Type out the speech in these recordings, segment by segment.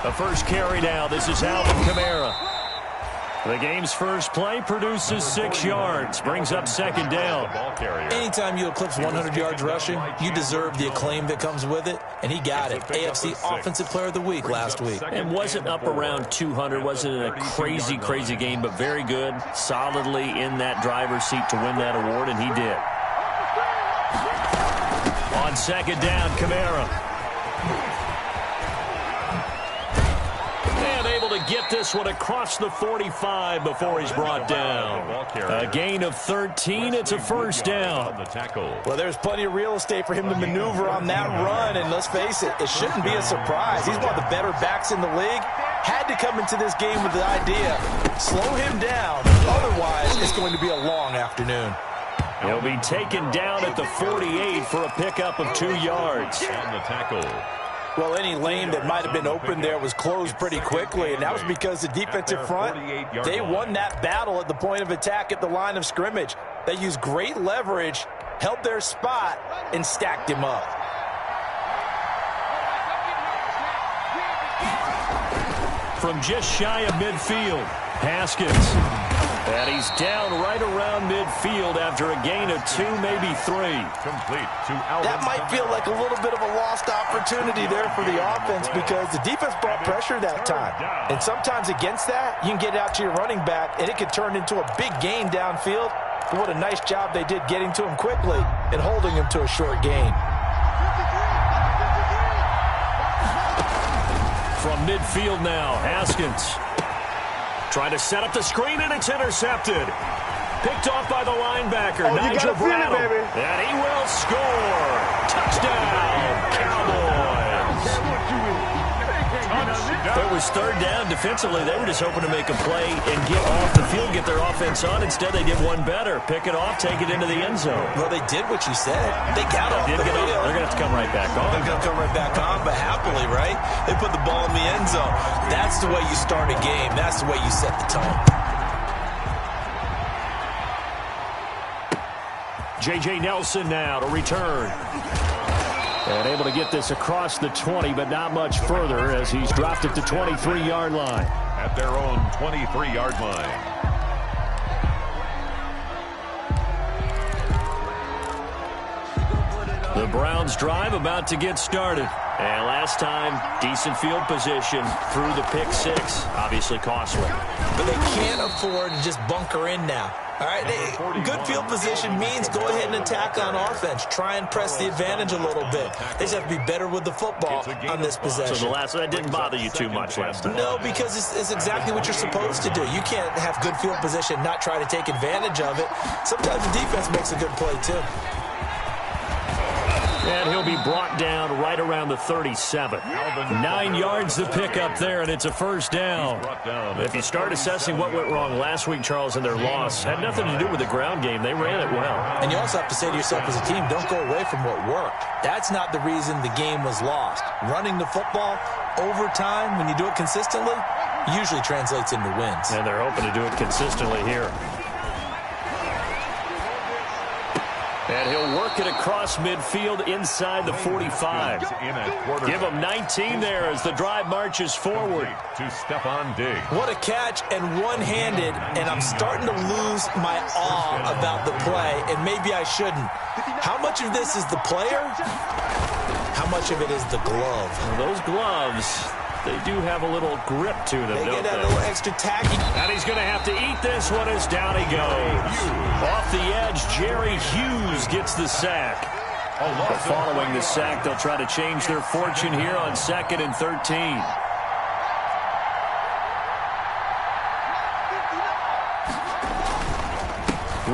The first carry now. This is Alvin Kamara. The game's first play produces 6 yards. Brings up second down. Anytime you eclipse 100 yards rushing, you deserve the acclaim that comes with it, and he got it. AFC Offensive Player of the Week last week. And wasn't up around 200. Wasn't in a crazy, crazy game, but very good. Solidly in that driver's seat to win that award, and he did. On second down, Kamara. To get this one across the 45 before he's brought down. A gain of 13. It's a first down. Well, there's plenty of real estate for him to maneuver on that run, and let's face it, it shouldn't be a surprise. He's one of the better backs in the league. Had to come into this game with the idea, slow him down, otherwise it's going to be a long afternoon. He'll be taken down at the 48 for a pickup of 2 yards. On the tackle. Well, any lane that might have been open there was closed pretty quickly, and that was because the defensive front, they won that battle at the point of attack at the line of scrimmage. They used great leverage, held their spot, and stacked him up. From just shy of midfield, Haskins. And he's down right around midfield after a gain of 2, maybe 3. Complete to Alvin. That might feel like a little bit of a lost opportunity there for the offense because the defense brought pressure that time. And sometimes against that, you can get out to your running back, and it could turn into a big gain downfield. But what a nice job they did getting to him quickly and holding him to a short gain. From midfield now, Haskins. Trying to set up the screen, and it's intercepted. Picked off by the linebacker, Nigel Bradham. And he will score. Touchdown, Cowboys. It was third down. Defensively, they were just hoping to make a play and get off the field, get their offense on. Instead, they did one better. Pick it off, take it into the end zone. Well, they did what you said. They got off the field. They're going to have to come right back on. They're going to come right back on, but happily, right? They put the ball in the end zone. That's the way you start a game. That's the way you set the tone. J.J. Nelson now to return. And able to get this across the 20, but not much further as he's dropped it to 23-yard line. At their own 23-yard line. The Browns drive about to get started. And last time, decent field position through the pick 6. Obviously costly. But they can't afford to just bunker in now. All right, good field position means go ahead and attack on offense. Try and press the advantage a little bit. They just have to be better with the football on this possession. So that didn't bother you too much last time? No, because it's exactly what you're supposed to do. You can't have good field position, not try to take advantage of it. Sometimes the defense makes a good play, too. And he'll be brought down right around the 37. 9 yards to pick up there, and it's a first down. If you start assessing what went wrong last week, Charles, in their loss, had nothing to do with the ground game. They ran it well. And you also have to say to yourself as a team, don't go away from what worked. That's not the reason the game was lost. Running the football over time, when you do it consistently, usually translates into wins. And they're hoping to do it consistently here. And he'll work it across midfield inside the 45. Give him 19 there as the drive marches forward. To Stephon Diggs. What a catch, and one-handed, and I'm starting to lose my awe about the play, and maybe I shouldn't. How much of this is the player? How much of it is the glove? Well, those gloves, they do have a little grip to them, They don't get that they? little extra tacky. And he's going to have to eat this one as down he goes. Off the edge, Jerry Hughes gets the sack. But following the sack, they'll try to change their fortune here on 2nd and 13.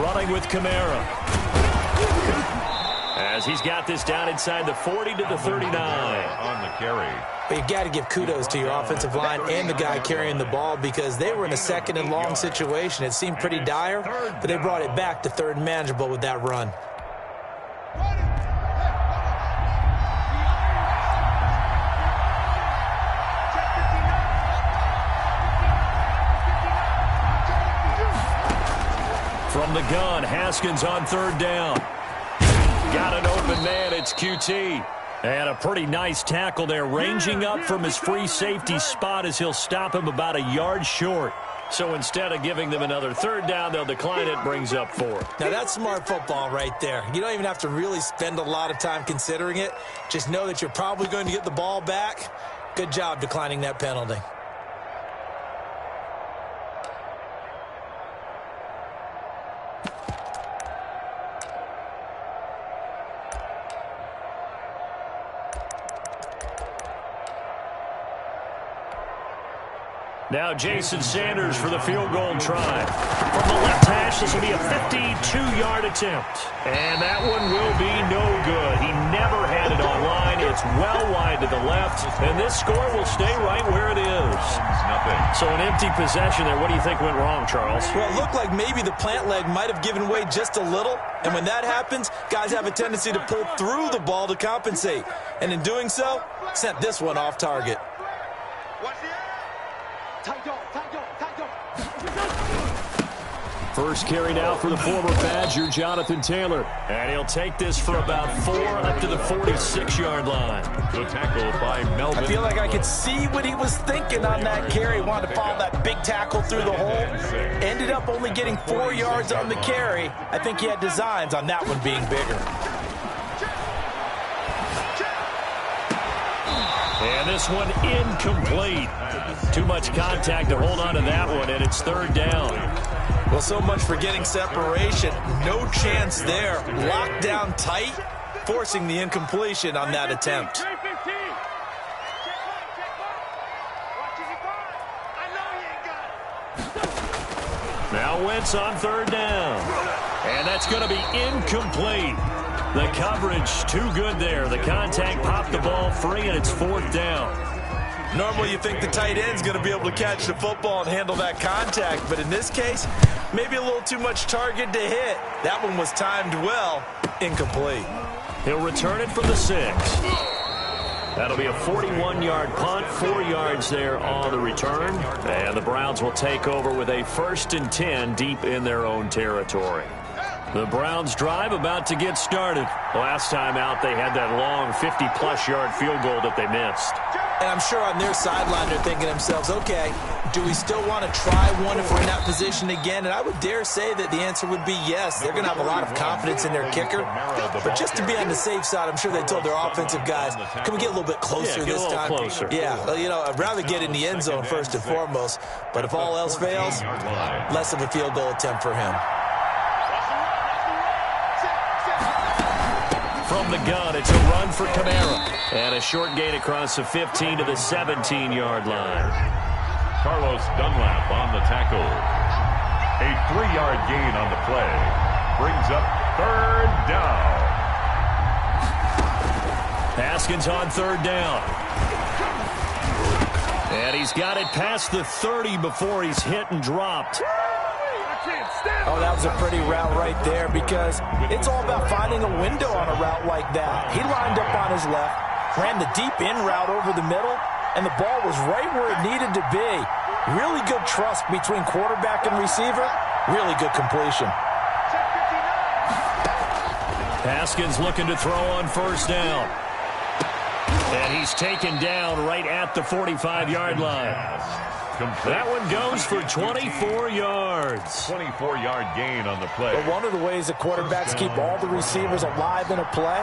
Running with Kamara. As he's got this down inside the 40 to the 39. On the carry. But you got to give kudos to your offensive line and the guy carrying the ball because they were in a 2nd and long situation. It seemed pretty dire, but they brought it back to 3rd and manageable with that run. From the gun, Haskins on 3rd down. Got an open man, it's QT. And a pretty nice tackle there, ranging up from his free safety spot as he'll stop him about a yard short. So instead of giving them another third down, they'll decline it, brings up 4. Now, that's smart football right there. You don't even have to really spend a lot of time considering it. Just know that you're probably going to get the ball back. Good job declining that penalty. Now Jason Sanders for the field goal try. From the left hash, this will be a 52-yard attempt. And that one will be no good. He never had it on line. It's well wide to the left. And this score will stay right where it is. So an empty possession there. What do you think went wrong, Charles? Well, it looked like maybe the plant leg might have given way just a little. And when that happens, guys have a tendency to pull through the ball to compensate. And in doing so, sent this one off target. First carry now for the former Badger, Jonathan Taylor. And he'll take this for about 4 up to the 46-yard line. The tackle by Melvin. I feel like I could see what he was thinking on that carry. Wanted to follow that big tackle through the hole. Ended up only getting 4 yards on the carry. I think he had designs on that one being bigger. And this one incomplete. Too much contact to hold on to that one, and it's third down. Well, so much for getting separation. No chance there. Locked down tight, forcing the incompletion on that attempt. Now Wentz on third down. And that's going to be incomplete. The coverage too good there. The contact popped the ball free, and it's fourth down. Normally you think the tight end's going to be able to catch the football and handle that contact, but in this case, maybe a little too much target to hit. That one was timed well. Incomplete. He'll return it from the 6. That'll be a 41-yard punt, 4 yards there on the return. And the Browns will take over with a 1st and 10 deep in their own territory. The Browns drive about to get started. Last time out, they had that long 50-plus yard field goal that they missed. And I'm sure on their sideline they're thinking to themselves, okay, do we still want to try one if we're in that position again? And I would dare say that the answer would be yes. They're going to have a lot of confidence in their kicker. But just to be on the safe side, I'm sure they told their offensive guys, can we get a little bit closer this time? Closer. Yeah, well, you know, I'd rather get in the end zone first and foremost. But if all else fails, less of a field goal attempt for him. From the gun, it's a run for Kamara. And a short gain across the 15 to the 17-yard line. Carlos Dunlap on the tackle. A 3-yard gain on the play. Brings up third down. Haskins on third down. And he's got it past the 30 before he's hit and dropped. Oh, that was a pretty route right there because it's all about finding a window on a route like that. He lined up on his left, ran the deep in route over the middle, and the ball was right where it needed to be. Really good trust between quarterback and receiver. Really good completion. Haskins looking to throw on first down. And he's taken down right at the 45-yard line. That one goes for 24 yards. 24-yard gain on the play. But one of the ways that quarterbacks keep all the receivers alive in a play,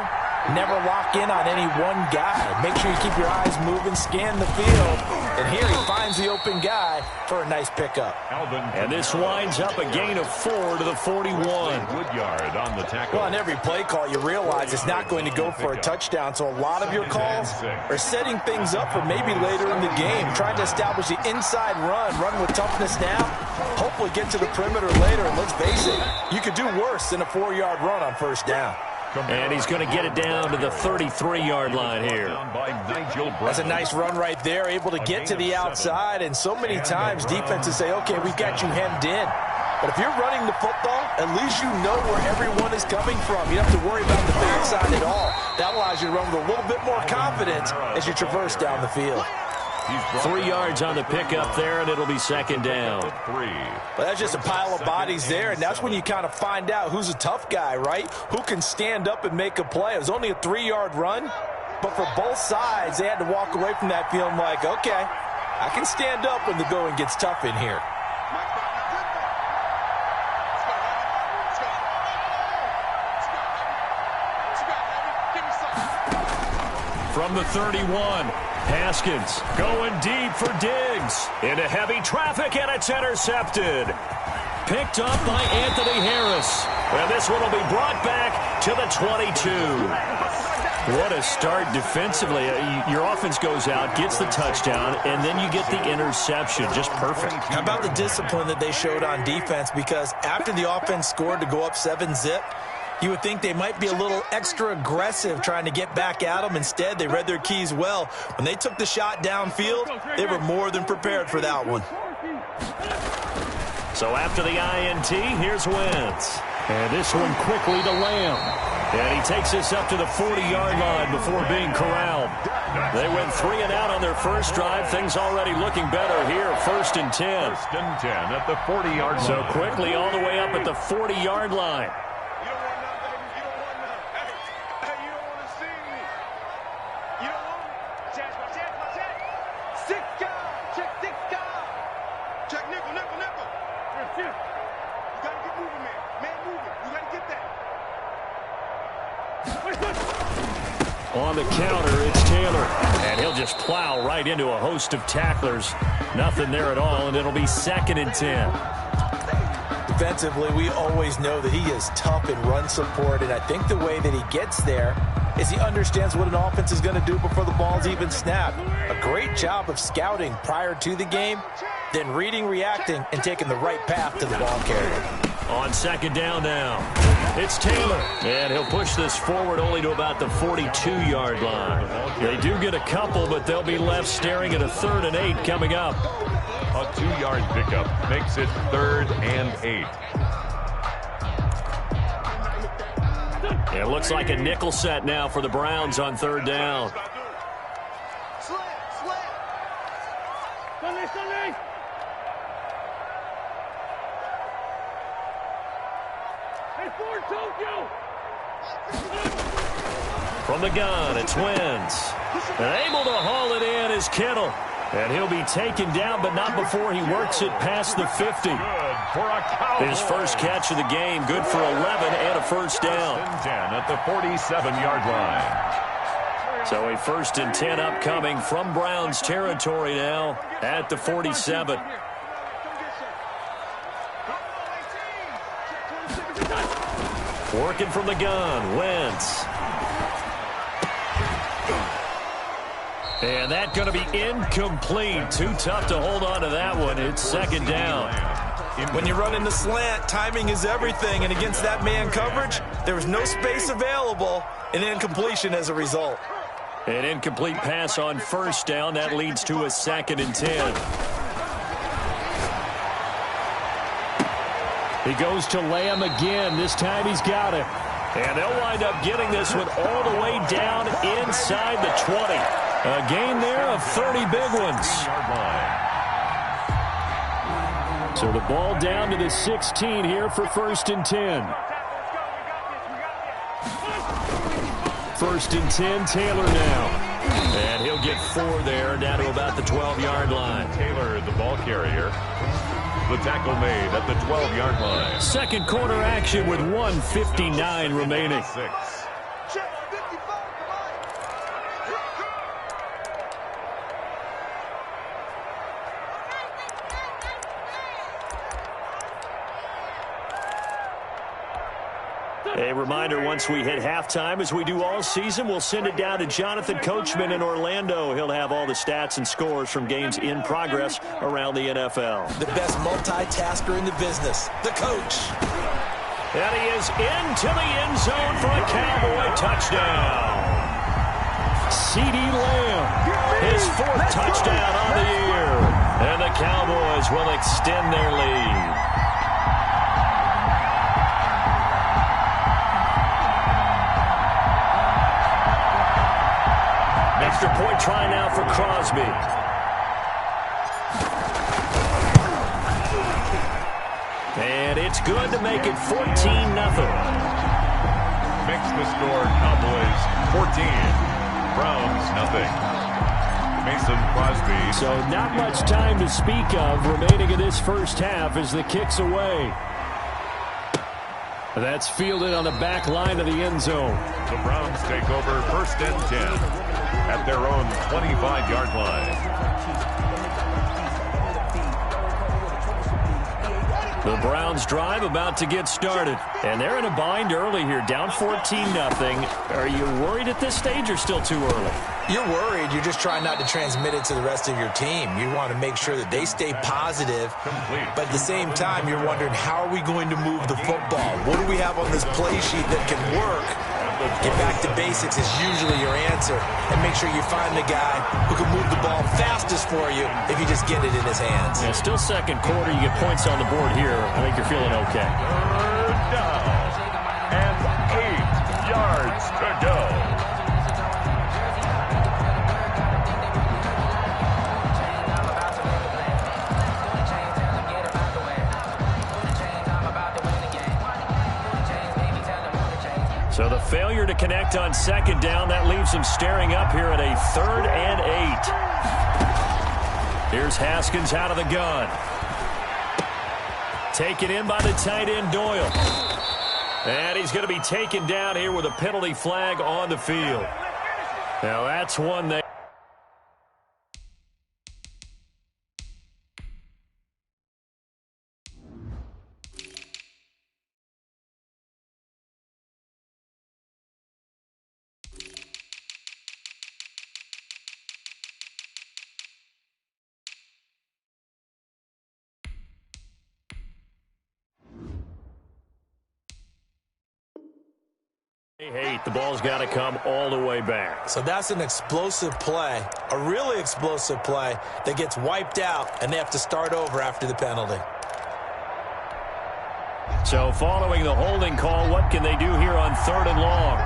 never lock in on any one guy. Make sure you keep your eyes moving, scan the field. And here he finds the open guy for a nice pickup. And this winds up a gain of 4 to the 41. Woodyard on the tackle. Well, on every play call, you realize it's not going to go for a touchdown. So a lot of your calls are setting things up for maybe later in the game, trying to establish the inside run with toughness now, hopefully get to the perimeter later. And let's face it, you could do worse than a 4-yard run on first down. And he's going to get it down to the 33-yard line here. That's a nice run right there, able to get to the outside. And so many times defenses say, okay, we've got you hemmed in. But if you're running the football, at least you know where everyone is coming from. You don't have to worry about the backside at all. That allows you to run with a little bit more confidence as you traverse down the field. 3 yards on the pickup there, and it'll be second down. But that's just a pile of bodies there, and that's when you kind of find out who's a tough guy, right? Who can stand up and make a play. It was only a 3-yard run, But for both sides, they had to walk away from that feeling like, okay, I can stand up when the going gets tough in here. From the 31, Haskins going deep for Diggs. Into heavy traffic, and it's intercepted. Picked up by Anthony Harris. And this one will be brought back to the 22. What a start defensively. Your offense goes out, gets the touchdown, and then you get the interception. Just perfect. How about the discipline that they showed on defense? Because after the offense scored to go up 7-zip, you would think they might be a little extra aggressive trying to get back at them. Instead, they read their keys well. When they took the shot downfield, they were more than prepared for that one. So after the INT, here's Wentz. And this one quickly to Lamb. And he takes us up to the 40-yard line before being corralled. They went 3 and out on their first drive. Things already looking better here. 1st and 10. 1st and 10 at the 40-yard line. So quickly all the way up at the 40-yard line. On the counter, it's Taylor. And he'll just plow right into a host of tacklers. Nothing there at all, and it'll be 2nd and 10. Defensively, we always know that he is tough in run support, and I think the way that he gets there is he understands what an offense is going to do before the ball's even snapped. A great job of scouting prior to the game, then reading, reacting, and taking the right path to the ball carrier. On 2nd down now, it's Taylor. And he'll push this forward only to about the 42-yard line. They do get a couple, but they'll be left staring at a 3rd and 8 coming up. A 2-yard pickup makes it 3rd and 8. It looks like a nickel set now for the Browns on 3rd down. From the gun, it's Wentz. And able to haul it in is Kittle. And he'll be taken down, but not before he works it past the 50. His first catch of the game, good for 11 and a 1st down. 10 at the 47-yard line. So a 1st and 10 upcoming from Browns territory now at the 47. Working from the gun, Wentz. And that's going to be incomplete. Too tough to hold on to that one. It's 2nd down. When you run in the slant, timing is everything. And against that man coverage, there was no space available, and incompletion as a result. An incomplete pass on 1st down. That leads to a 2nd and 10. He goes to Lamb again. This time he's got it. And they'll wind up getting this one all the way down inside the 20. A gain there of 30 big ones. So the ball down to the 16 here for 1st and 10. 1st and 10, Taylor now. And he'll get 4 there, down to about the 12-yard line. Taylor, the ball carrier. The tackle made at the 12-yard line. 2nd quarter action with 1:59 remaining. 6. A reminder, once we hit halftime, as we do all season, we'll send it down to Jonathan Coachman in Orlando. He'll have all the stats and scores from games in progress around the NFL. The best multitasker in the business, the coach. And he is into the end zone for a Cowboy touchdown. CeeDee Lamb, his 4th touchdown on the year. And the Cowboys will extend their lead. Extra point try now for Crosby. And it's good to make it 14-0. Makes the score Cowboys 14. Browns, nothing. Mason Crosby. So not much time to speak of remaining in this first half as the kick's away. That's fielded on the back line of the end zone. The Browns take over 1st and 10 at their own 25-yard line. The Browns drive about to get started, and they're in a bind early here, down 14-0. Are you worried at this stage or still too early? You're worried. You're just trying not to transmit it to the rest of your team. You want to make sure that they stay positive, but at the same time, you're wondering, how are we going to move the football? What do we have on this play sheet that can work? Get back to basics is usually your answer, and make sure you find the guy who can move the ball fastest for you if you just get it in his hands. Yeah, still second quarter. You get points on the board here. I think you're feeling okay. 3rd down and 8 yards to go. So the failure to connect on 2nd down, that leaves them staring up here at a 3rd and 8. Here's Haskins out of the gun. Taken in by the tight end Doyle. And he's going to be taken down here with a penalty flag on the field. Now that's one that... The ball's got to come all the way back. So that's an explosive play, a really explosive play that gets wiped out, and they have to start over after the penalty. So following the holding call, what can they do here on 3rd and long?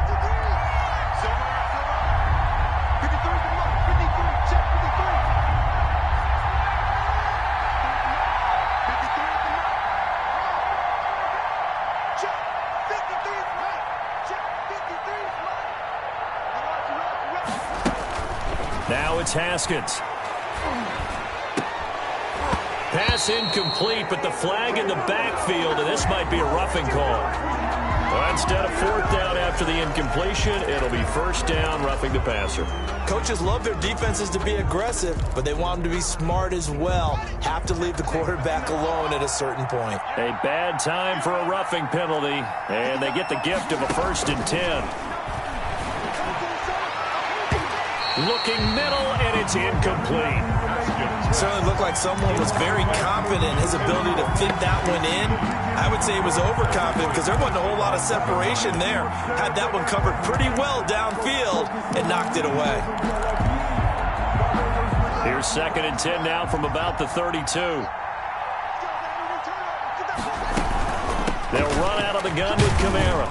Now it's Haskins. Pass incomplete, but the flag in the backfield, and this might be a roughing call. Well, instead of 4th down after the incompletion, it'll be 1st down, roughing the passer. Coaches love their defenses to be aggressive, but they want them to be smart as well. Have to leave the quarterback alone at a certain point. A bad time for a roughing penalty, and they get the gift of a 1st and 10. Looking middle, and it's incomplete. Certainly looked like someone was very confident in his ability to fit that one in. I would say he was overconfident because there wasn't a whole lot of separation there. Had that one covered pretty well downfield and knocked it away. Here's 2nd and 10 now from about the 32. They'll run out of the gun with Kamara.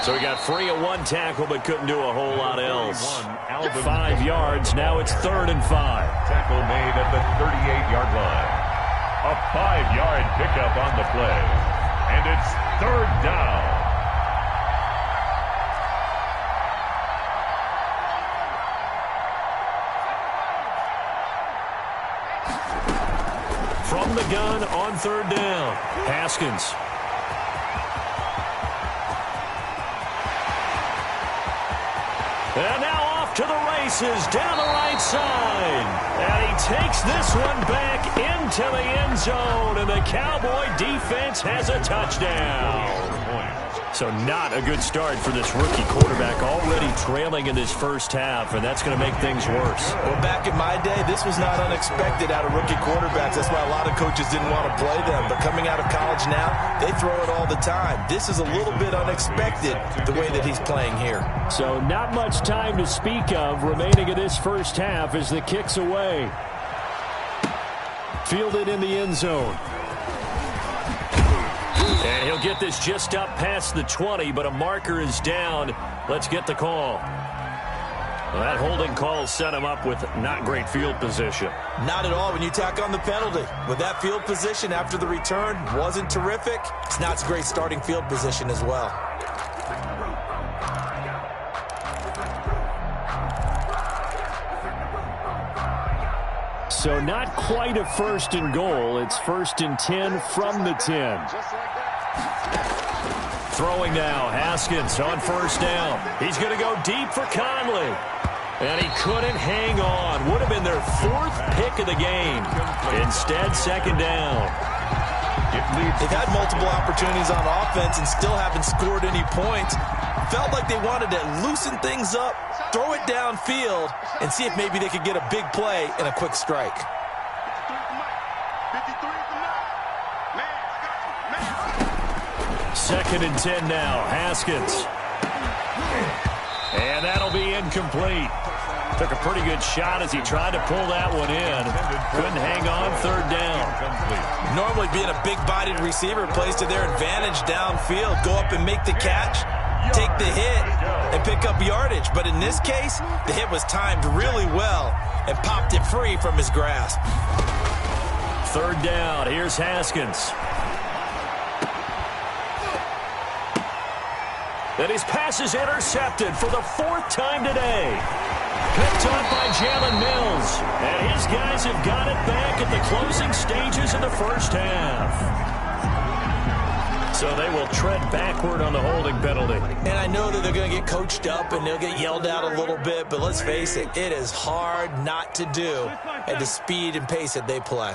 So he got free of one tackle, but couldn't do a whole lot else. 5 yards. Now it's 3rd and 5. Tackle made at the 38-yard line. A 5-yard pickup on the play. And it's 3rd down. From the gun on 3rd down. Haskins. And now off to the races down the right side. And he takes this one back into the end zone. And the Cowboy defense has a touchdown. So not a good start for this rookie quarterback, already trailing in this first half, and that's going to make things worse. Well, back in my day, this was not unexpected out of rookie quarterbacks. That's why a lot of coaches didn't want to play them. But coming out of college now, they throw it all the time. This is a little bit unexpected, the way that he's playing here. So not much time to speak of remaining in this first half as the kick's away. Fielded in the end zone. And he'll get this just up past the 20, but a marker is down. Let's get the call. Well, that holding call set him up with not great field position. Not at all when you tack on the penalty. With that field position after the return wasn't terrific. It's not a great starting field position as well. So not quite a first and goal. It's 1st and 10 from the 10. Throwing now, Haskins on 1st down. He's going to go deep for Conley. And he couldn't hang on. Would have been their 4th pick of the game. Instead, 2nd down. They've had multiple opportunities on offense and still haven't scored any points. Felt like they wanted to loosen things up, throw it downfield, and see if maybe they could get a big play and a quick strike. Second and 10 now, Haskins. And that'll be incomplete. Took a pretty good shot as he tried to pull that one in. Couldn't hang on, 3rd down. Normally being a big-bodied receiver plays to their advantage downfield. Go up and make the catch, take the hit, and pick up yardage. But in this case, the hit was timed really well and popped it free from his grasp. 3rd down, here's Haskins. And his pass is intercepted for the 4th time today. Picked off by Jalen Mills. And his guys have got it back at the closing stages of the 1st half. So they will tread backward on the holding penalty. And I know that they're going to get coached up and they'll get yelled at a little bit, but let's face it, it is hard not to do at the speed and pace that they play.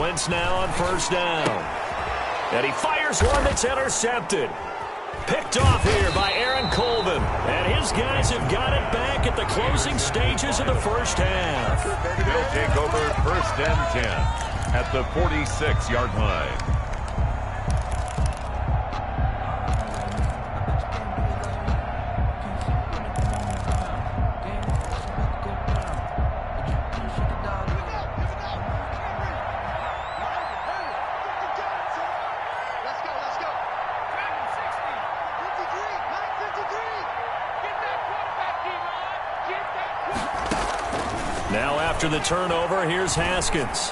Wentz now on 1st down. And he fires one that's intercepted. Picked off here by Aaron Colvin. And his guys have got it back at the closing stages of the 1st half. They'll take over 1st and 10 at the 46-yard line. Now after the turnover, here's Haskins.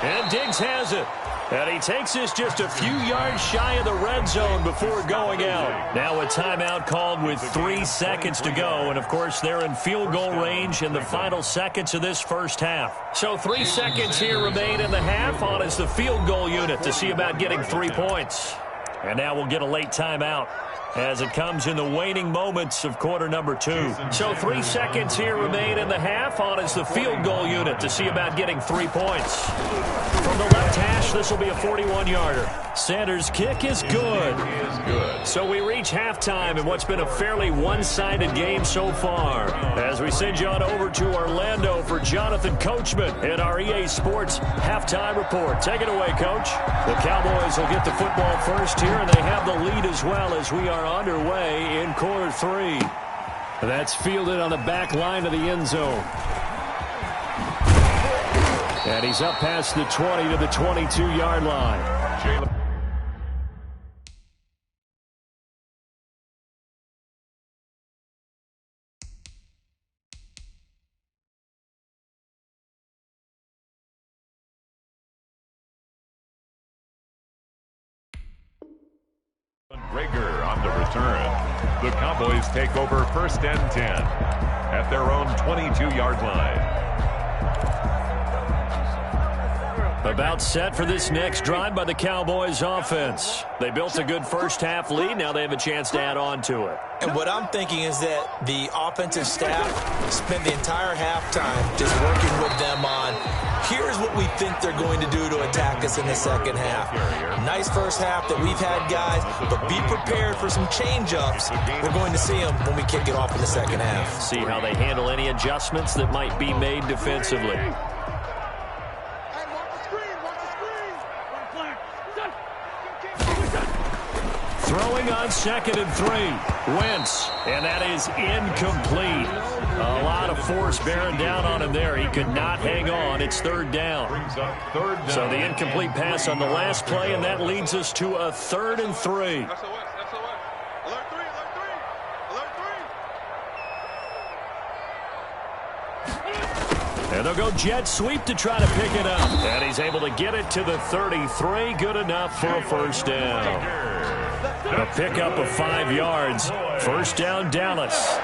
And Diggs has it. And he takes this just a few yards shy of the red zone before going out. Now a timeout called with 3 seconds to go. And, of course, they're in field goal range in the final seconds of this 1st half. So 3 seconds here remain in the half. On is the field goal unit to see about getting 3 points. And now we'll get a late timeout as it comes in the waning moments of quarter number 2. So 3 seconds here remain in the half. On is the field goal unit to see about getting 3 points. From the left hash, this will be a 41-yarder. Sanders' kick is good. So we reach halftime in what's been a fairly one-sided game so far. As we send you on over to Orlando for Jonathan Coachman in our EA Sports Halftime Report. Take it away, Coach. The Cowboys will get the football first here, and they have the lead as well as we are underway in quarter 3. That's fielded on the back line of the end zone. And he's up past the 20 to the 22-yard line. Rager on the return. The Cowboys take over 1st and 10 at their own 22-yard line. About set for this next drive by the Cowboys offense. They built a good 1st half lead. Now they have a chance to add on to it. And what I'm thinking is that the offensive staff spent the entire halftime just working with them on, here's what we think they're going to do to attack us in the 2nd half. Nice 1st half that we've had, guys, but be prepared for some change-ups. We're going to see them when we kick it off in the 2nd half. See how they handle any adjustments that might be made defensively. Throwing on 2nd and 3. Wentz, and that is incomplete. A lot of force bearing down on him there. He could not hang on. It's 3rd down. So the incomplete pass on the last play, and that leads us to a 3rd and 3. And they'll go jet sweep to try to pick it up. And he's able to get it to the 33. Good enough for a 1st down. A pickup of 5 yards. 1st down, Dallas.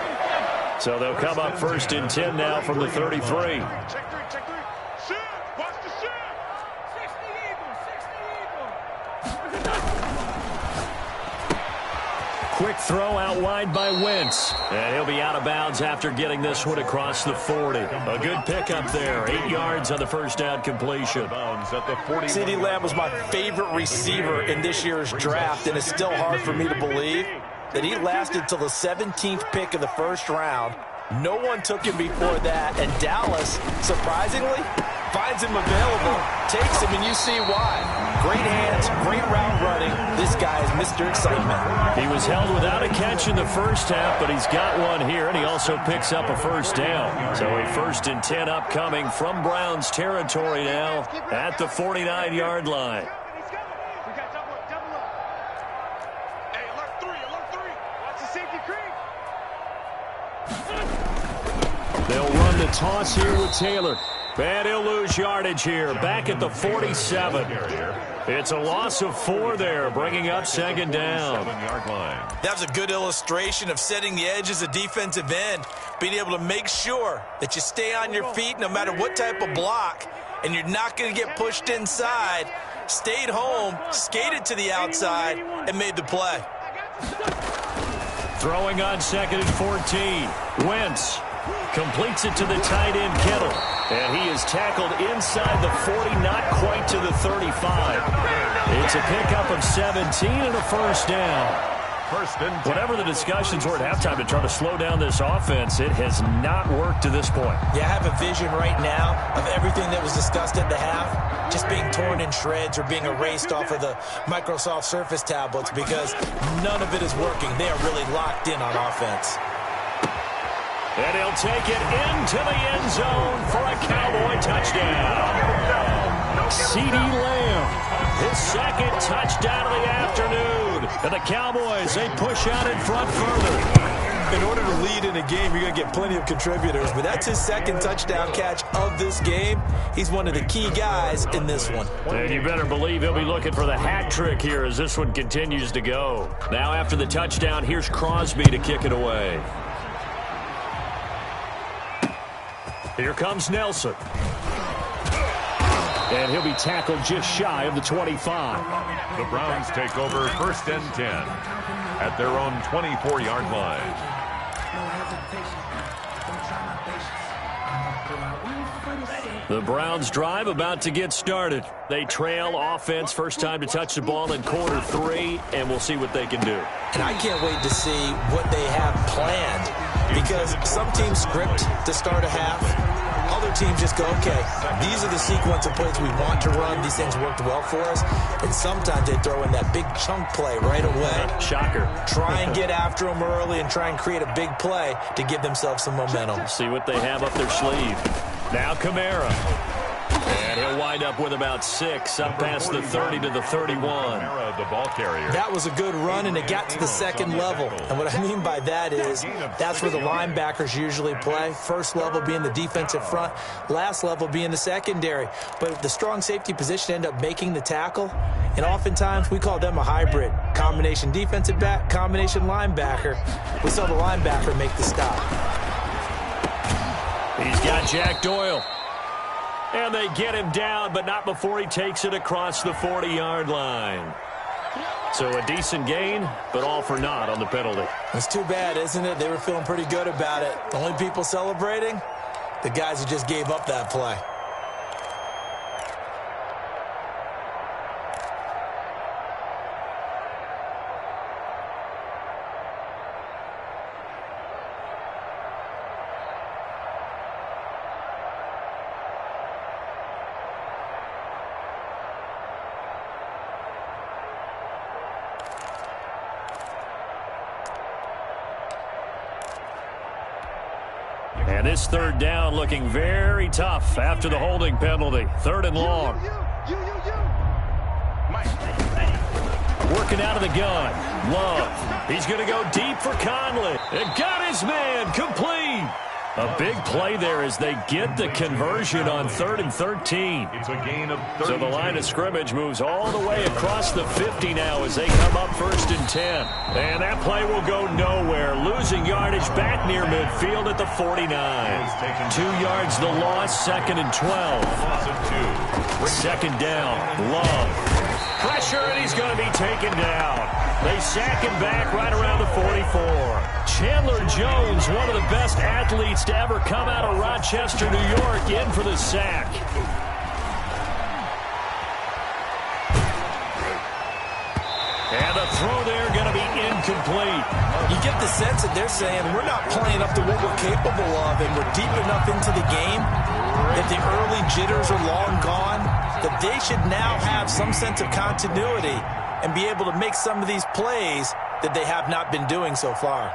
So they'll come up 1st and 10 now from the 33. Quick throw out wide by Wentz. And he'll be out of bounds after getting this one across the 40. A good pickup there. 8 yards on the first down completion. CeeDee Lamb was my favorite receiver in this year's draft, and it's still hard for me to believe that he lasted till the 17th pick of the first round. No one took him before that, and Dallas, surprisingly, finds him available, takes him, and you see why. Great hands, great route running. This guy is Mr. Excitement. He was held without a catch in the first half, but he's got one here, and he also picks up a first down. So a 1st and 10 upcoming from Browns territory now at the 49-yard line. They'll run the toss here with Taylor. And he'll lose yardage here, back at the 47. It's a loss of 4 there, bringing up 2nd down. That was a good illustration of setting the edge as a defensive end, being able to make sure that you stay on your feet no matter what type of block, and you're not going to get pushed inside. Stayed home, skated to the outside, and made the play. Throwing on 2nd and 14. Wentz completes it to the tight end, Kittle. And he is tackled inside the 40, not quite to the 35. It's a pickup of 17 and a first down. Whatever the discussions were at halftime to try to slow down this offense, it has not worked to this point. Yeah, I have a vision right now of everything that was discussed at the half just being torn in shreds or being erased off of the Microsoft Surface tablets because none of it is working. They are really locked in on offense. And he'll take it into the end zone for a Cowboy touchdown. CeeDee Lamb, his 2nd touchdown of the afternoon. And the Cowboys, they push out in front further. In order to lead in a game, you're going to get plenty of contributors, but that's his 2nd touchdown catch of this game. He's one of the key guys in this one. And you better believe he'll be looking for the hat trick here as this one continues to go. Now after the touchdown, here's Crosby to kick it away. Here comes Nelson. And he'll be tackled just shy of the 25. The Browns take over 1st and 10 at their own 24-yard line. The Browns drive about to get started. They trail offense, first time to touch the ball in quarter 3, and we'll see what they can do. And I can't wait to see what they have planned because some teams script to start a half. Other teams just go, okay, these are the sequence of plays we want to run. These things worked well for us. And sometimes they throw in that big chunk play right away. Shocker. Try and get after them early and try and create a big play to give themselves some momentum. See what they have up their sleeve. Now Kamara. And he'll wind up with about 6 up past the 30 to the 31. The ball carrier. That was a good run, and it got to the 2nd level. And what I mean by that is that's where the linebackers usually play. First level being the defensive front, last level being the secondary. But the strong safety position end up making the tackle, and oftentimes we call them a hybrid. Combination defensive back, combination linebacker. We saw the linebacker make the stop. He's got Jack Doyle. And they get him down, but not before he takes it across the 40-yard line. So a decent gain, but all for naught on the penalty. It's too bad, isn't it? They were feeling pretty good about it. The only people celebrating, the guys who just gave up that play. And this 3rd down looking very tough after the holding penalty. 3rd and long. Working out of the gun. Love. He's going to go deep for Conley. And got his man complete. A big play there as they get the conversion on 3rd and 13. It's a gain of 32. So the line of scrimmage moves all the way across the 50 now as they come up 1st and 10. And that play will go nowhere. Losing yardage back near midfield at the 49. 2 yards the loss, 2nd and 12. Loss of 2. 2nd down, Love. Pressure, and he's going to be taken down. They sack him back right around the 44. Chandler Jones, one of the best athletes to ever come out of Rochester, New York, in for the sack. And the throw there going to be incomplete. You get the sense that they're saying we're not playing up to what we're capable of, and we're deep enough into the game that the early jitters are long gone, that they should now have some sense of continuity and be able to make some of these plays that they have not been doing so far.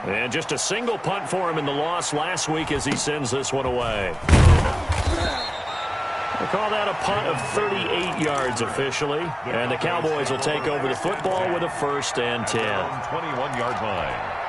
And just a single punt for him in the loss last week as he sends this one away. They call that a punt of 38 yards officially. And the Cowboys will take over the football with a 1st and 10. 21-yard line.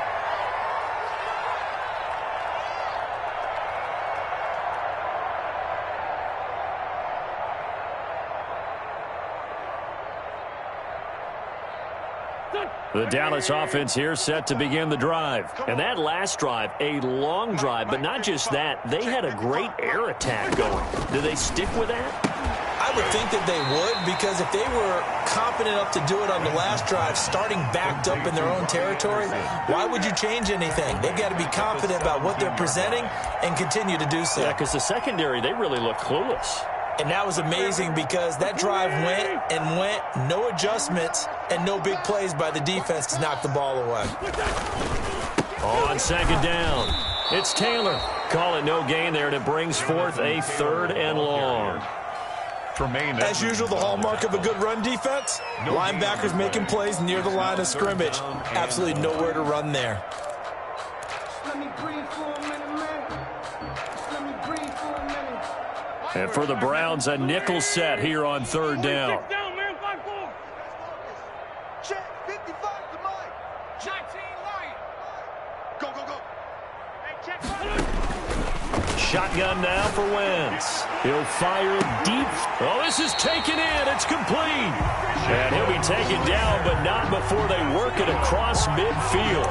The Dallas offense here set to begin the drive. And that last drive, a long drive, but not just that. They had a great air attack going. Do they stick with that? I would think that they would, because if they were confident enough to do it on the last drive, starting backed up in their own territory, why would you change anything? They've got to be confident about what they're presenting and continue to do so. Yeah, because the secondary, they really look clueless. And that was amazing because that drive went and went, no adjustments, and no big plays by the defense to knock the ball away. On 2nd down, it's Taylor. Call it no gain there, and it brings forth a 3rd and long. As usual, the hallmark of a good run defense, linebackers making plays near the line of scrimmage. Absolutely nowhere to run there. And for the Browns, a nickel set here on 3rd down. Shotgun now for Wentz. He'll fire it deep. Oh, this is taken in. It's complete. And he'll be taken down, but not before they work it across midfield.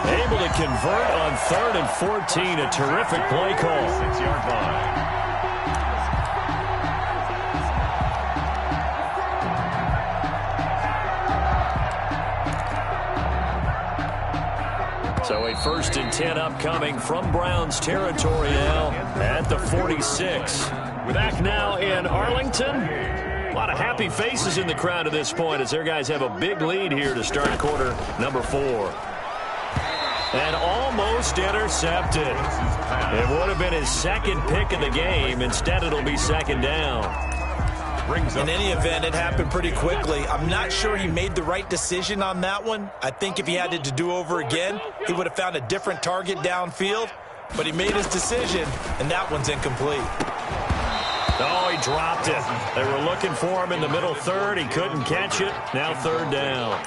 Able to convert on 3rd and 14. A terrific play call. 6-yard line. So a 1st and 10 upcoming from Browns territory now at the 46. We're back now in Arlington. A lot of happy faces in the crowd at this point as their guys have a big lead here to start quarter number 4. And almost intercepted. It would have been his 2nd pick of the game. Instead, it'll be 2nd down. In any event, it happened pretty quickly. I'm not sure he made the right decision on that one. I think if he had it to do over again, he would have found a different target downfield. But he made his decision, and that one's incomplete. Oh, he dropped it. They were looking for him in the middle 3rd. He couldn't catch it. Now 3rd down.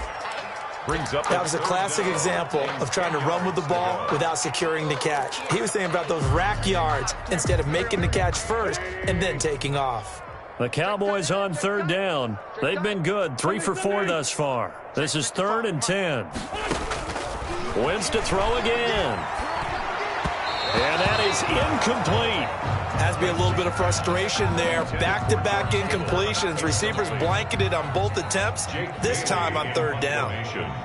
That was a classic example of trying to run with the ball without securing the catch. He was thinking about those rack yards instead of making the catch first and then taking off. The Cowboys on 3rd down. They've been good, 3 for 4 thus far. This is 3rd and 10. Wentz to throw again. And that is incomplete. Has to be a little bit of frustration there. Back-to-back incompletions. Receivers blanketed on both attempts, this time on 3rd down.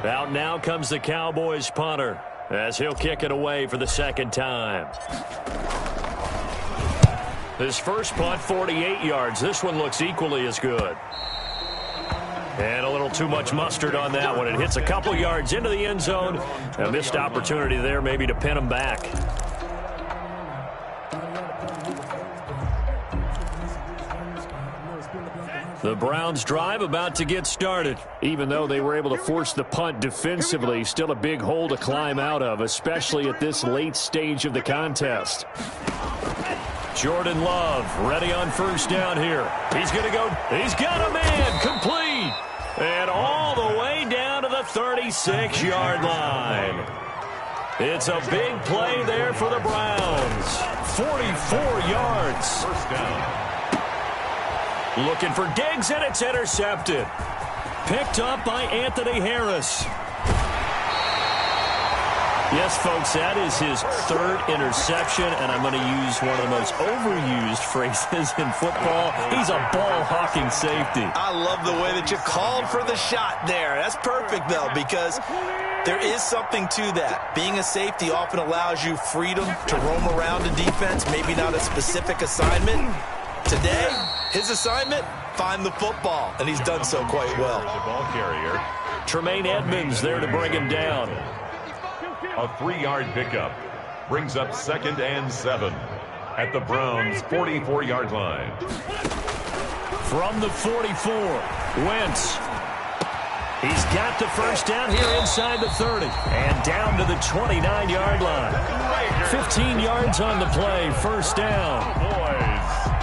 Out now comes the Cowboys punter as he'll kick it away for the 2nd time. His first punt, 48 yards. This one looks equally as good. And a little too much mustard on that one. It hits a couple yards into the end zone. A missed opportunity there maybe to pin him back. The Browns drive about to get started. Even though they were able to force the punt defensively, still a big hole to climb out of, especially at this late stage of the contest. Jordan Love ready on 1st down here. He's going to go. He's got a man. Complete. And all the way down to the 36-yard line. It's a big play there for the Browns. 44 yards. First down. Looking for Diggs, and it's intercepted. Picked up by Anthony Harris. Yes, folks, that is his third interception, and I'm going to use one of the most overused phrases in football. He's a ball-hawking safety. I love the way that you called for the shot there. That's perfect, though, because there is something to that. Being a safety often allows you freedom to roam around a defense, maybe not a specific assignment. Today, his assignment, find the football, and he's done so quite well. The ball carrier. Tremaine Edmonds there to bring him down. A 3-yard pickup brings up 2nd and 7 at the Browns' 44-yard line. From the 44, Wentz. He's got the first down here inside the 30 and down to the 29-yard line. 15 yards on the play, first down.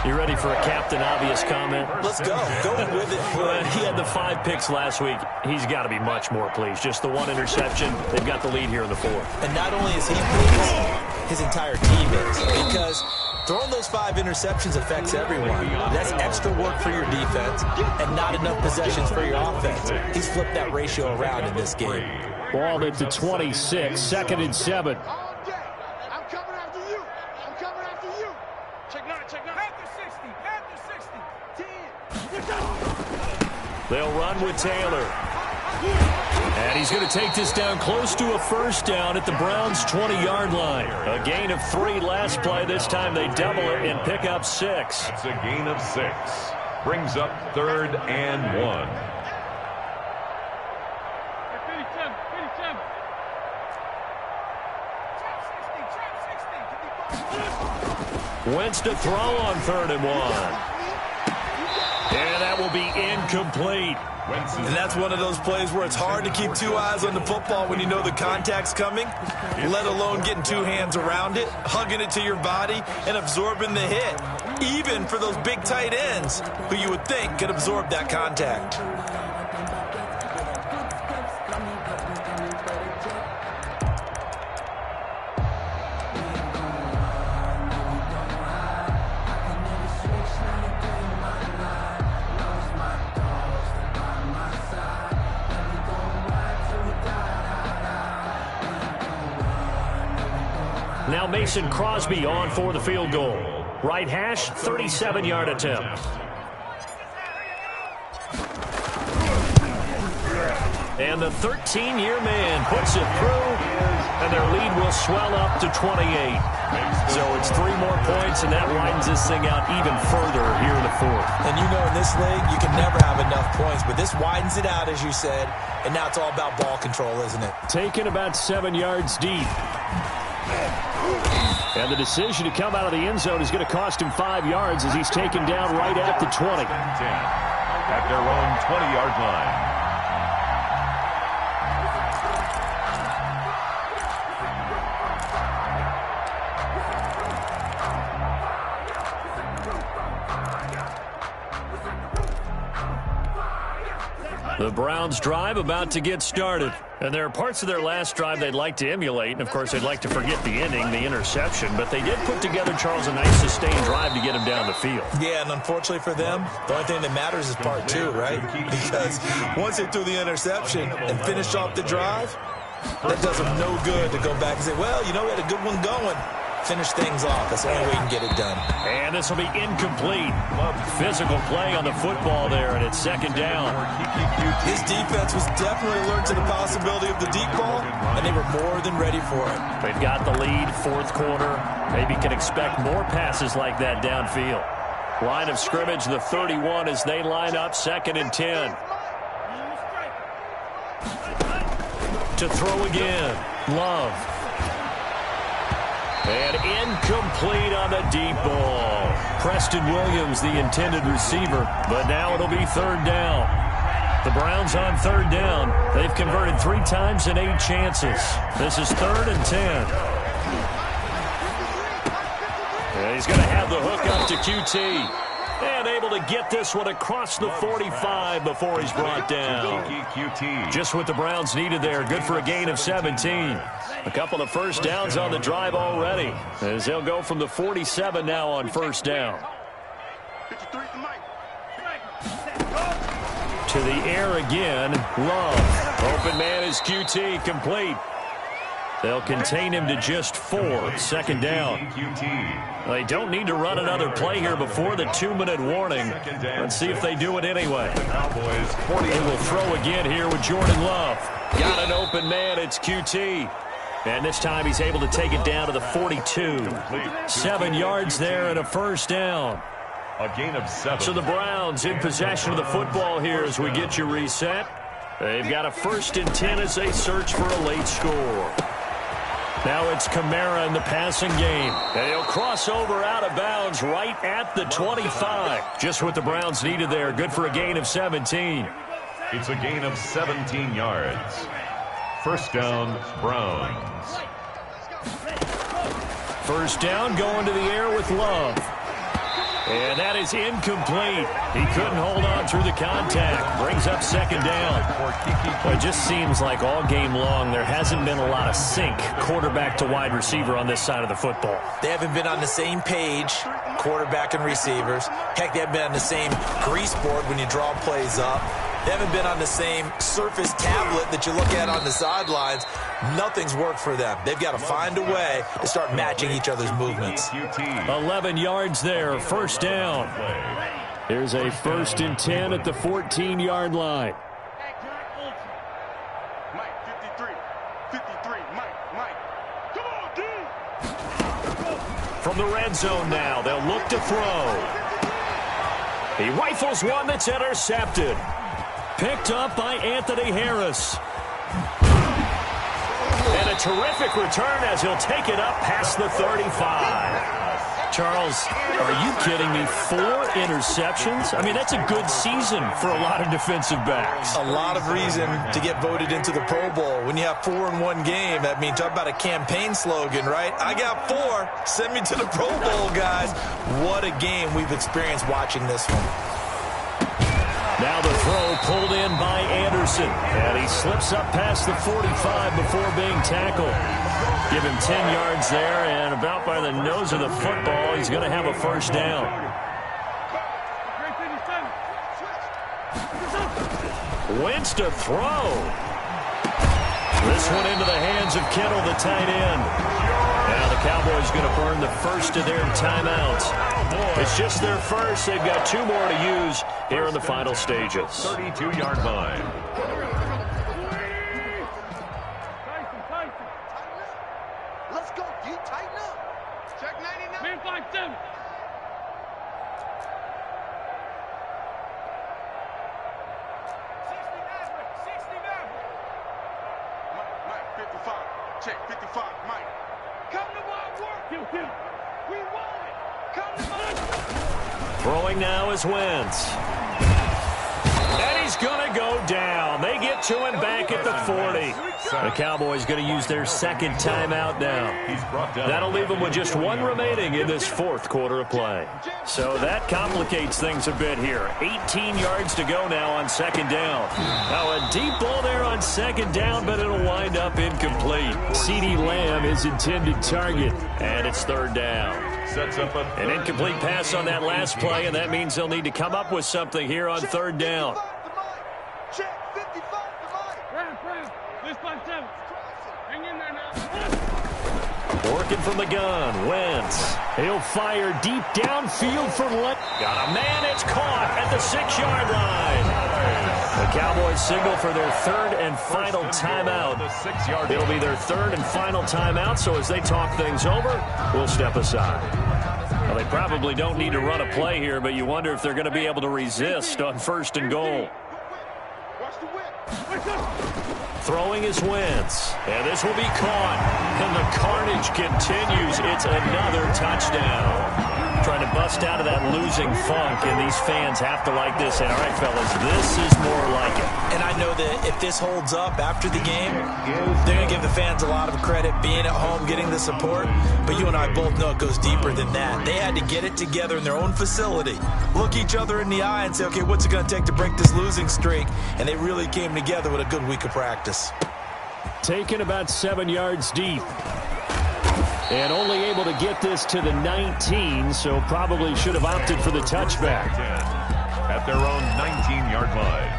You ready for a Captain Obvious comment? Let's go. Go with it. Well, he had the 5 picks last week. He's got to be much more pleased. Just the 1 interception. They've got the lead here in the 4th. And not only is he pleased, his entire team is. Because throwing those 5 interceptions affects everyone. That's extra work for your defense and not enough possessions for your offense. He's flipped that ratio around in this game. Ball at the 26, 2nd and 7. They'll run with Taylor. And he's going to take this down close to a first down at the Browns' 20-yard line. A gain of 3 last play. This time they double it and pick up 6. That's a gain of 6. Brings up 3rd and 1. Wentz to throw on 3rd and 1. And that will be incomplete. And that's one of those plays where it's hard to keep 2 eyes on the football when you know the contact's coming, let alone getting 2 hands around it, hugging it to your body, and absorbing the hit, even for those big tight ends who you would think could absorb that contact. Now Mason Crosby on for the field goal. Right hash, 37-yard attempt. And the 13-year man puts it through, and their lead will swell up to 28. So it's 3 more points, and that widens this thing out even further here in the 4th. And you know in this league, you can never have enough points, but this widens it out, as you said, and now it's all about ball control, isn't it? Taken about 7 yards deep. And the decision to come out of the end zone is going to cost him 5 yards as he's taken down right at the 20. At their own 20-yard line. The Browns drive about to get started. And there are parts of their last drive they'd like to emulate. And, of course, they'd like to forget the ending, the interception. But they did put together, Charles, a nice sustained drive to get him down the field. Yeah, and unfortunately for them, the only thing that matters is part 2, right? Because once they threw the interception and finished off the drive, that does them no good to go back and say, well, you know, we had a good one going. Finish things off. That's the only way you can get it done. And this will be incomplete. Physical play on the football there, and it's 2nd down. His defense was definitely alert to the possibility of the deep ball, and they were more than ready for it. They've got the lead, 4th quarter. Maybe can expect more passes like that downfield. Line of scrimmage, the 31 as they line up, 2nd and 10. To throw again, Love. And incomplete on the deep ball. Preston Williams, the intended receiver, but now it'll be 3rd down. The Browns on 3rd down. They've converted 3 times in 8 chances. This is 3rd and 10. And he's going to have the hook up to QT. And able to get this one across the 45 before he's brought down. Just what the Browns needed there. Good for a gain of 17. A couple of first downs on the drive already, as they'll go from the 47 now on first down. To the air again. Love. Open man is QT, complete. They'll contain him to just 4. Second down. They don't need to run another play here before the 2-minute warning. Let's see if they do it anyway. They will throw again here with Jordan Love. Got an open man. It's QT. And this time he's able to take it down to the 42. 7 yards there and a first down. A gain of 7. So the Browns in possession of the football here as we get you reset. They've got a 1st and 10 as they search for a late score. Now it's Kamara in the passing game. And he'll cross over out of bounds right at the 25. Just what the Browns needed there. Good for a gain of 17. It's a gain of 17 yards. First down, Browns. First down going to the air with Love. And that is incomplete. He couldn't hold on through the contact. Brings up second down. Well, it just seems like all game long there hasn't been a lot of sync quarterback to wide receiver on this side of the football. They haven't been on the same page, quarterback and receivers. Heck, they haven't been on the same grease board when you draw plays up. They haven't been on the same surface tablet that you look at on the sidelines. Nothing's worked for them. They've got to find a way to start matching each other's movements. 11 yards there, first down. Here's a 1st and 10 at the 14-yard line. Mike, 53, Mike. Come on, dude. From the red zone now, they'll look to throw. He rifles one that's intercepted. Picked up by Anthony Harris. And a terrific return as he'll take it up past the 35. Charles, are you kidding me? 4 interceptions? I mean, that's a good season for a lot of defensive backs. A lot of reason to get voted into the Pro Bowl. When you have 4 in one game, that means talk about a campaign slogan, right? I got 4. Send me to the Pro Bowl, guys. What a game we've experienced watching this one. Now the throw pulled in by Anderson. And he slips up past the 45 before being tackled. Give him 10 yards there, and about by the nose of the football, he's going to have a first down. Wentz to throw. This one into the hands of Kittle, the tight end. Now the Cowboys going to burn the first of their timeouts. It's just their first. They've got 2 more to use here in the final stages. 32-yard line. Let's go, D. Tighten up. Check 99. Man, 5-7. Mike, 55. Check 55, Mike. Come to my work. We want it. Come to my. Throwing now is Wentz. And he's going to go down. They get to him back at the 40. The Cowboys going to use their second timeout now. That'll leave them with just 1 remaining in this 4th quarter of play. So that complicates things a bit here. 18 yards to go now on second down. Now a deep ball there on second down, but it'll wind up incomplete. CeeDee Lamb is intended target, and it's 3rd down. An incomplete pass on that last play, and that means they'll need to come up with something here on 3rd down. Check 55 to Mike. This 5-7. Hang in there now. Working from the gun, Wentz. He'll fire deep downfield for Got a man, it's caught at the 6-yard line. The Cowboys signal for their 3rd and final timeout. It'll be their 3rd and final timeout, so as they talk things over, we'll step aside. Well, they probably don't need to run a play here, but you wonder if they're going to be able to resist on 1st and goal. Throwing is Wentz. And this will be caught. And the carnage continues. It's another touchdown. trying to bust out of that losing funk, and these fans have to like this. And all right, fellas, this is more like it. And I know that if this holds up after the game, they're going to give the fans a lot of credit being at home, getting the support. But you and I both know it goes deeper than that. They had to get it together in their own facility, look each other in the eye and say, okay, what's it going to take to break this losing streak? And they really came together with a good week of practice. Taken about 7 yards deep. And only able to get this to the 19, so probably should have opted for the touchback. At their own 19-yard line.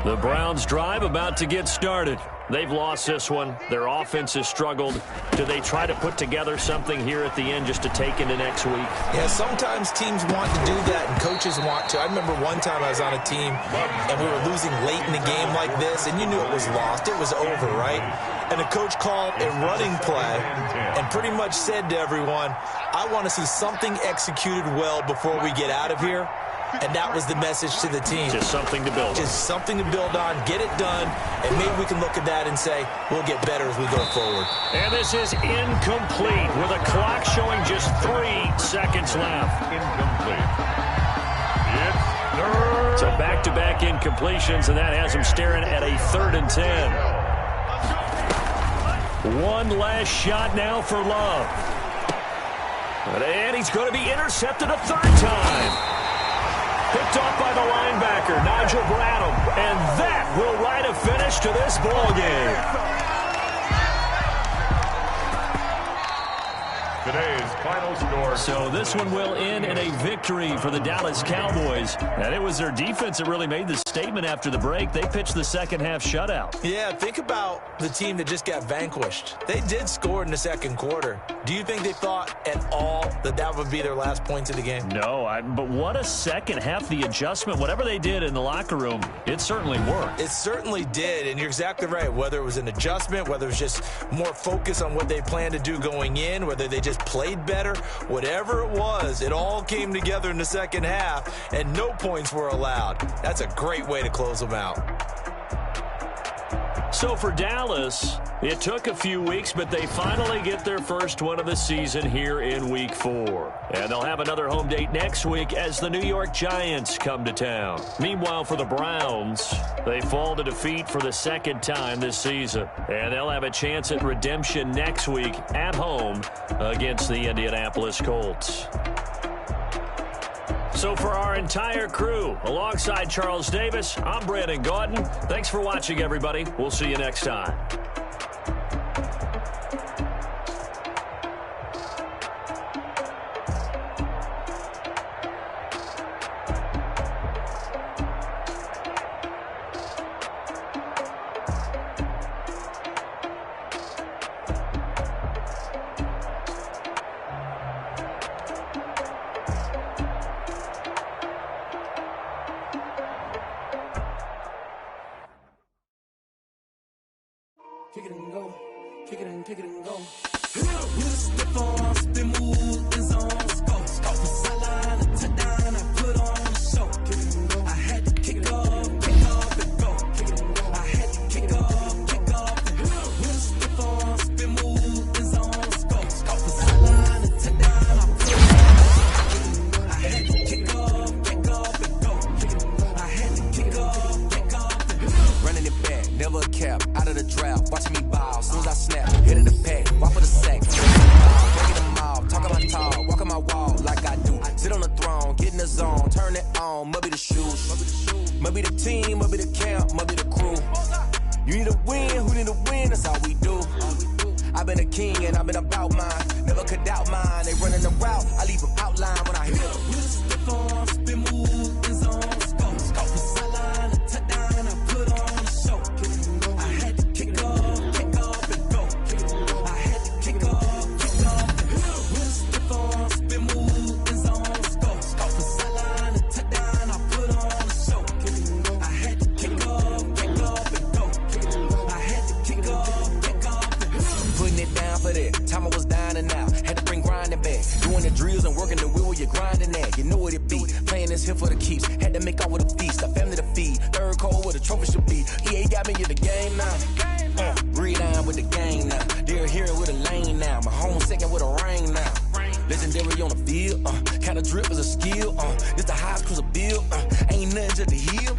The Browns' drive about to get started. They've lost this one. Their offense has struggled. Do they try to put together something here at the end just to take into next week? Yeah, sometimes teams want to do that and coaches want to. I remember one time I was on a team and we were losing late in the game like this, and you knew it was lost. It was over, right? And the coach called a running play and pretty much said to everyone, I want to see something executed well before we get out of here. And that was the message to the team. Just something to build on. Just something to build on, get it done, and maybe we can look at that and say, we'll get better as we go forward. And this is incomplete with a clock showing just 3 seconds left. Incomplete. It's third. So back-to-back incompletions, and that has him staring at a 3rd and 10. One last shot now for Love. And he's going to be intercepted a 3rd time. Picked off by the linebacker, Nigel Bradham. And that will write a finish to this ball game. Today's final score. So this one will end in a victory for the Dallas Cowboys. And it was their defense that really made the statement after the break. They pitched the second half shutout. Yeah, think about the team that just got vanquished. They did score in the second quarter. Do you think they thought at all that that would be their last points of the game? No, but what a second half. The adjustment, whatever they did in the locker room, it certainly worked. It certainly did, and you're exactly right. Whether it was an adjustment, whether it was just more focus on what they planned to do going in, whether they just played better, whatever it was, it all came together in the second half, and no points were allowed. That's a great way to close them out. So for Dallas, it took a few weeks, but they finally get their first one of the season here in Week 4. And they'll have another home date next week as the New York Giants come to town. Meanwhile, for the Browns, they fall to defeat for the 2nd time this season. And they'll have a chance at redemption next week at home against the Indianapolis Colts. So for our entire crew, alongside Charles Davis, I'm Brandon Gordon. Thanks for watching, everybody. We'll see you next time. Kick it and go. Kick it and kick it and go. You stiff on, spin move, in zone, go. Go for sideline, a touchdown, I put on a show. Kick it and go. I had to kick off and go. Kick it and go. I had to kick off and go. You stiff on, spin move, in zone, go. Go for sideline, a touchdown, I put on a show. I had to kick off and go. Kick it and go. I had to kick off and go. Running it back, never a cap, out of the draft. Watching me ball, soon as I snap, hit in the pack, walk for the sack. Breaking them off, talking my talk, walking my wall like I do. Sit on the throne, get in the zone, turn it on, must be the shoes. Must be the team, must be the camp, must be the crew. You need a win, who need a win, that's all we do. I've been a king and I've been about mine, never could doubt mine. They running the route, I leave them outline when I hit them. You stiff on, spin move, in zone, go. Go for sideline, a touchdown, I put on a show. I had to kick off and go. I had to kick off and go. You stiff on, spin move, in zone, go. Go for sideline, a touchdown, I put on a show. I had to kick off and go. I had to kick off and go. Putting it down for that, time I was down and out. Had to bring grinding back, doing the drills and working the wheel, you're grinding that. You know what it be, playing this here for the keeps. Had to make out with a feast, a family to feed. Third cold where the trophy should be. EA got me in the game now. Breathe down with the game now. They're here with a lane now. My home second with a ring now. Legendary on the field. Kinda drip is a skill. It's the highest cruiser bill. Ain't nothing just to heal.